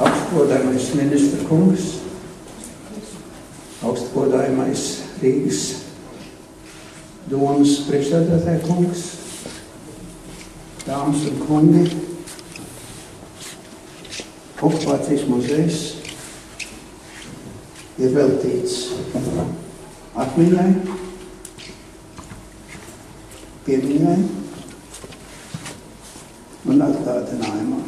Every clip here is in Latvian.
Augstgodājamais ministra kungs, augstgodājamais Rīgas domas priekšsēdētāja kungs, dāmas un kungi, okupācijas muzejs ir veltīts atmiņai, piemiņai un atgādinājumam.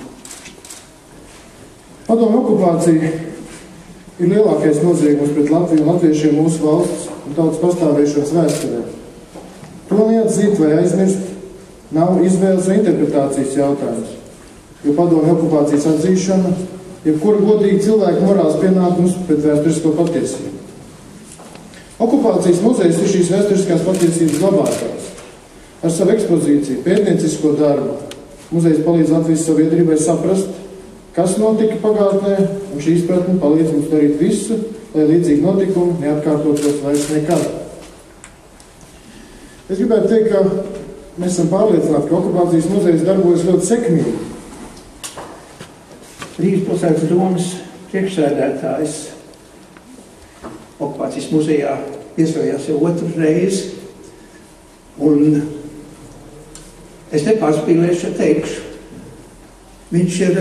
Padomju okupācija ir lielākais noziegums pret Latviju un latviešiem mūsu valsts un tautas pastāvēšanas vēsturē. To neatzīt vai aizmirst nav izvēles vai interpretācijas jautājums, jo padomju okupācijas atzīšana jebkura godīga cilvēka morāls pienākums pret vēsturisko patiesību. Okupācijas muzejs ir šīs vēsturiskās patiesības glabātājs. Ar savu ekspozīciju, pētniecisko darbu muzejs palīdz Latvijas sabiedrībai saprast, kas notika pagātnē, un šī izpratne palīdz mums darīt visu, lai līdzīgi notikumi neatkārtotos vairs nekad. Es gribētu teikt, ka mēs esam pārliecināti, ka okupācijas muzejs darbojas ļoti sekmīgi. Rīgas pilsētas domas priekšsēdētājs okupācijas muzejā viesojās jau otru reizi, un es nepārspīlēšu, teikšu, viņš ir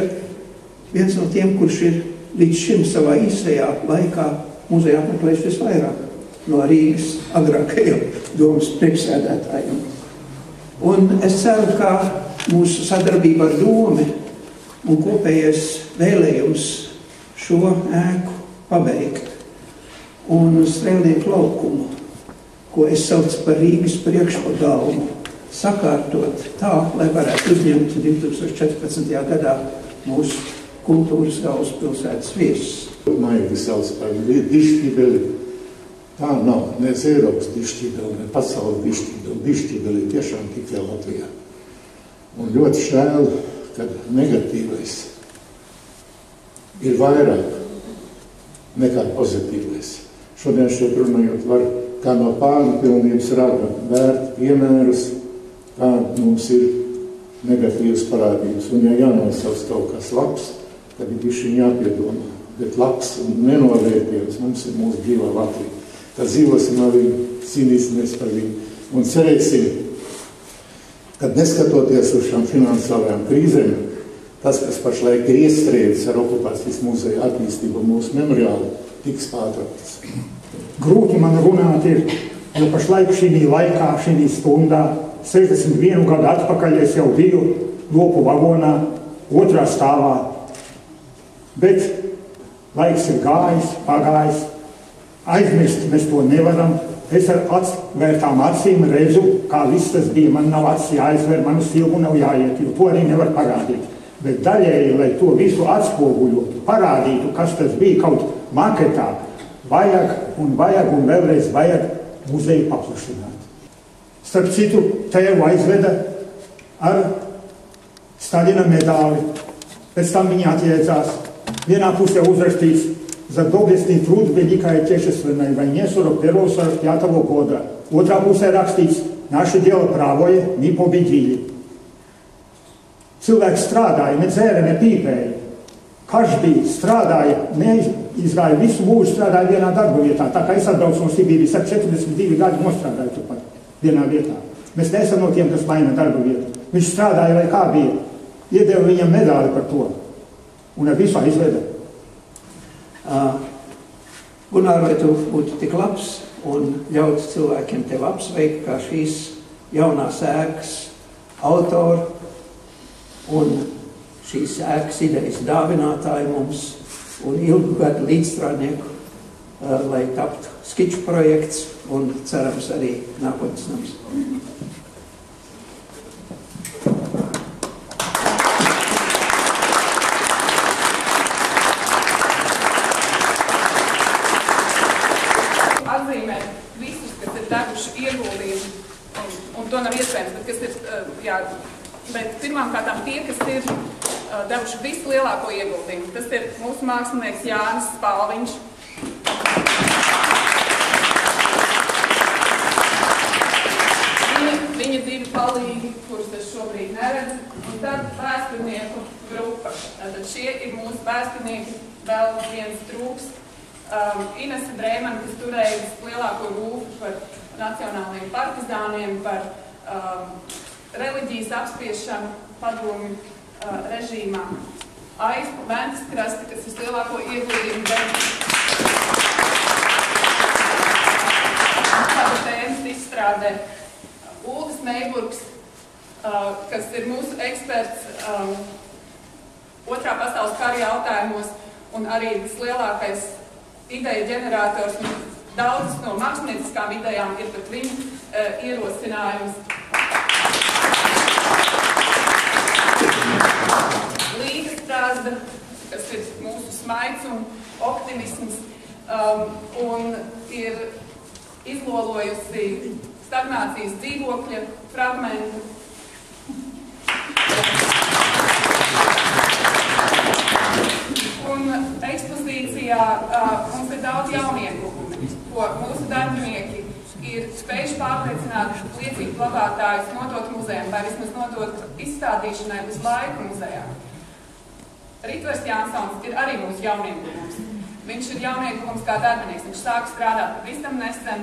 viens no tiem, kurš ir līdz šim savā īsajā laikā muzeja apmeklējis visvairāk no Rīgas agrākajiem domas priekšsēdētājiem. Un es ceru, ka mūsu sadarbība ar domu un kopējais vēlējums šo ēku pabeigt un Strēlnieku laukumu, ko es saucu par Rīgas priekšpagalmu, sakārtot tā, lai varētu uzņemt 2014. Gadā mūsu kultūras galvaspilsētas viesus. Maigi sauc par dišķībeli. Tā nav, ne Eiropas dišķībeli, ne pasaules dišķībeli. Dišķībeli tiešām tikai Latvijā. Un ļoti šēl, kad negatīvais ir vairāk nekā pozitīvais. Šodien šeit runājot var kā no pārpilnības rada vērt piemērus, kā mums ir negatīvas parādības. Un ja jānosauc kaut kas labs, tad ir bišķiņ jāpiedomā. Bet labs un nenovērtējums mums ir mūsu dzīvā Latvija. Tad dzīvosim ar viņu, cīnīsimies par viņu un cerēsim, kad neskatoties uz šām finansiālajām krīzēm, tas, kas pašlaik ir iestrēdzis ar okupācijas muzeja attīstību mūsu memoriālu, tiks pārtraukts. Grūti man runāt ir, jo pašlaik šī laikā, šī stundā, 61 gadu atpakaļ es jau biju lopu vagonā, otrā stāvā. Bet laiks ir gājis, pagājis, aizmirst mēs to nevaram. Es ar atvērtām acīm redzu, kā viss tas bija. Man nav acis jāizver, man uz filmu nav jāiet, jo to arī nevar parādīt. Bet daļēji, lai to visu atspoguļotu, parādītu, kas tas bija kaut maketā, vajag un vēlreiz vajag muzeju paplašināt. Starp citu, tēvu aizveda ar Staļina medāli. Pēc tam viņa atjēdzās. Vienā pusē uzrakstīts za doblesni trud Velikajai Отечественной войне 41-45 года. Otrā pusē rakstīts naši dēla prāvoja, mi pobedīļi. Cilvēks strādāja, ne dzēra, ne pīpēja. Karš bija, strādāja, neizgāja visu mūžu, strādāja vienā darba vietā. Tā kā es atbraucu no Sibīrijas ar 42 gadu nostrādāju turpat vienā vietā. Mēs neesam no tiem, kas maina darba vietu. Viņš strādāja, vai kā bija. Iedeva viņam medāli par to. Un ar visu aizveda. Gunār, vai tu būtu tik labs un ļaut cilvēkiem tev apsveikt kā šīs jaunās ēkas autoru un šīs ēkas idejas dāvinātāji mums un ilgu gadu līdzstrādnieku, lai taptu skiču projekts un cerams arī nākotnes nams. Un to nav iespējams, bet kas ir, bet pirmkārt tie, kas ir devuši vislielāko ieguldījumu. Tas ir mūsu mākslinieks Jānis Spalviņš. vēsturnieku grupa. Tātad šie ir mūsu vēsturnieki, vēl viens trūks. Inese Drēmana, kas turēja lielāko rūpu par nacionālajiem partizāniem, par reliģijas apspriešanu padomju režīmā. Aizpa Ventskrasta, kas vislielāko ieguldījumu deva tāda tēmas izstrādē. Uldis Meiburgs, kas ir mūsu eksperts Otrā pasaules kara jautājumos un arī vislielākais ideja ģenerators un daudzas no mākslinieckām idejām ir pat viņa ierosinājums. Līga Strāzda, kas ir mūsu smaids un optimisms un ir izlolojusi stagnācijas dzīvokļa fragmentu. Un ekspozīcijā mums ir daudz jaunieku, ko mūsu darbinieki ir spējuši pārliecināt liecību glabātājus nodot muzejam, vai vismaz nodot izstādīšanai uz laiku muzejā. Ritvers Jansons ir arī mūsu jauniekulums. Viņš ir jauniekulums kā darbinieks, viņš sāk strādāt pavisam nesen,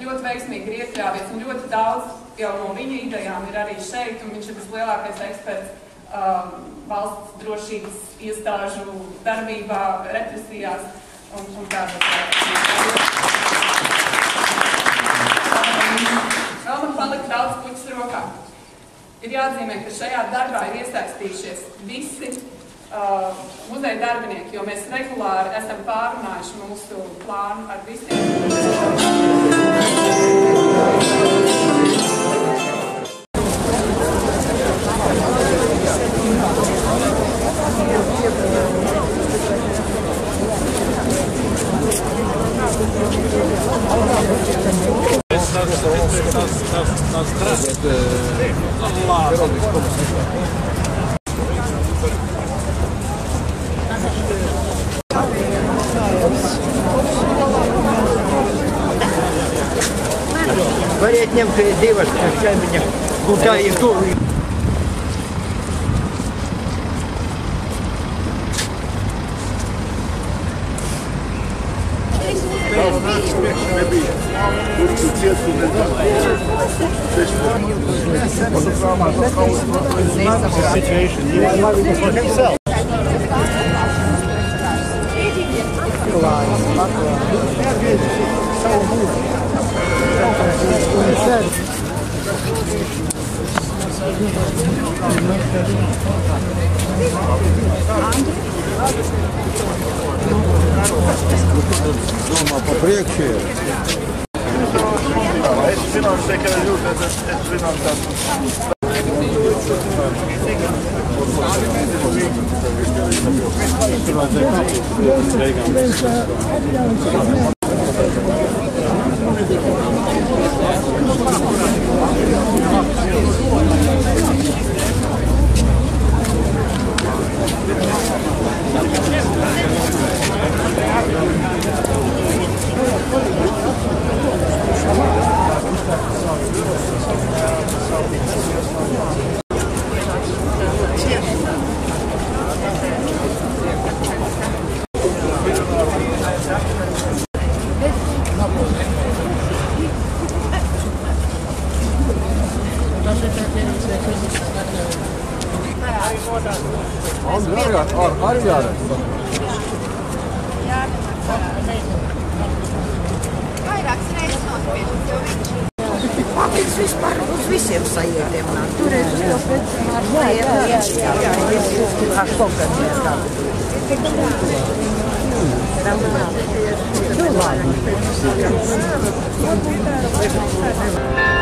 ļoti veiksmīgi ir iekļāvies un ļoti daudz jau no viņa idejām ir arī šeit, un viņš ir vislielākais eksperts valsts drošības iestāžu darbībā, represijās un tādā. Vēl man palika daudz puķis rokā. Ir jāatzīmē, ka šajā darbā ir iesaistījušies visi muzeja darbinieki, jo mēs regulāri esam pārunājuši mūsu plānu ar visiem. Variet ņemt divas šķēmiņa, un tā ir tur. Domā pa priekšē. Es zināšu, ka jūs esat Vairākas reizes nospiežas, jo viņš papildus vispār uz visiem sajietiem nāk. Toreiz uz to pēc ar sajiet.